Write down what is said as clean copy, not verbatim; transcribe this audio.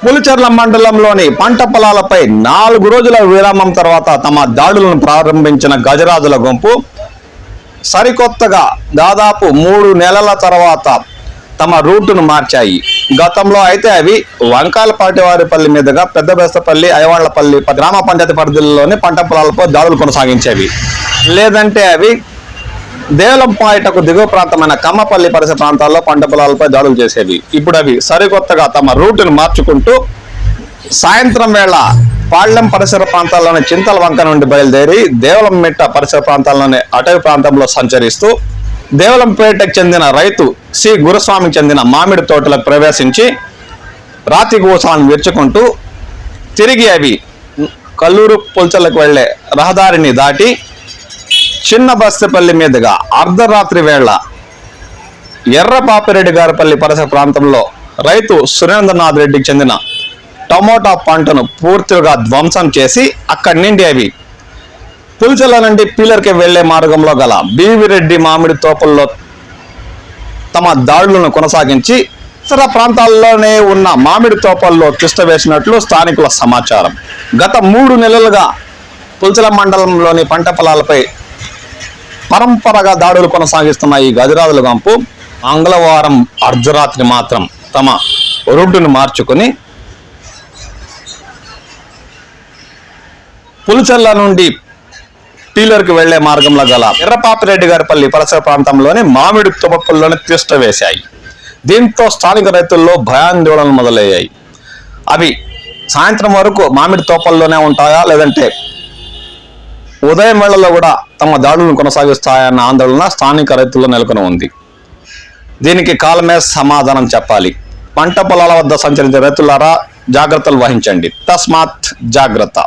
పులిచెర్ల మండలంలోని పంట పొలాలపై 4 రోజుల విరామం తర్వాత తమ దాడులను ప్రారంభించిన గజరాజుల గుంపు సరికొత్తగా దాదాపు 3 నెలల తర్వాత తమ రూటును మార్చాయి. గతంలో అయితే అవి వంకాలపాటివారిపల్లి మీదుగా పెద్దబెస్తపల్లి, అయవాళ్లపల్లి గ్రామ పంచాయతీ పరిధిలోని పంట పొలాలపై దాడులు కొనసాగించేవి. లేదంటే అవి దేవలంపాయటకు దిగువ ప్రాంతమైన కమ్మపల్లి పరిసర ప్రాంతాల్లో పంట పొలాలపై దాడులు చేసేవి. ఇప్పుడు అవి సరికొత్తగా తమ రూటును మార్చుకుంటూ సాయంత్రం వేళ పాళ్లెం పరిసర ప్రాంతాల్లోని చింతల వంక నుండి బయలుదేరి దేవలంమెట్ట పరిసర ప్రాంతాల్లోని అటవీ ప్రాంతంలో సంచరిస్తూ దేవలంపేటకు చెందిన రైతు సి గురుస్వామికి చెందిన మామిడి తోటలకు ప్రవేశించి రాతి గోసాలను విరుచుకుంటూ తిరిగి అవి కల్లూరు పుల్చలకు వెళ్లే రహదారిని దాటి చిన్న బస్తపల్లి మీదుగా అర్ధరాత్రి వేళ ఎర్రపాపిరెడ్డి గారిపల్లి పరిసర ప్రాంతంలో రైతు సురేంద్రనాథ్ రెడ్డికి చెందిన టమోటా పంటను పూర్తిగా ధ్వంసం చేసి అక్కడి నుండి అవి పుల్చెల నుండి పీలర్కి వెళ్లే మార్గంలో గల బీవిరెడ్డి మామిడి తోపుల్లో తమ దాడులను కొనసాగించి ఇతర ప్రాంతాల్లోనే ఉన్న మామిడి తోపల్లో తిష్ట వేసినట్లు స్థానికుల సమాచారం. గత 3 నెలలుగా పుల్చెల మండలంలోని పంట పొలాలపై పరంపరగా దాడులు కొనసాగిస్తున్న ఈ గజరాజుల గుంపు మంగళవారం అర్ధరాత్రి మాత్రం తమ రూటును మార్చుకుని పులిచెర్ల నుండి పీలర్కి వెళ్లే మార్గంలో గల ఎర్రపాపిరెడ్డి గారిపల్లి పరిసర ప్రాంతంలోని మామిడి తోపల్లోని తిష్ట వేశాయి. దీంతో స్థానిక రైతుల్లో భయాందోళనలు మొదలయ్యాయి. అవి సాయంత్రం వరకు మామిడి తోపల్లోనే ఉంటాయా, లేదంటే ఉదయం వేళల్లో కూడా తమ దాడులను కొనసాగిస్తాయన్న ఆందోళన స్థానిక రైతుల్లో నెలకొని ఉంది. దీనికి కాలమే సమాధానం చెప్పాలి. పంట పొలాల వద్ద సంచరించే రైతులారా జాగ్రత్తలు వహించండి. తస్మాత్ జాగ్రత్త.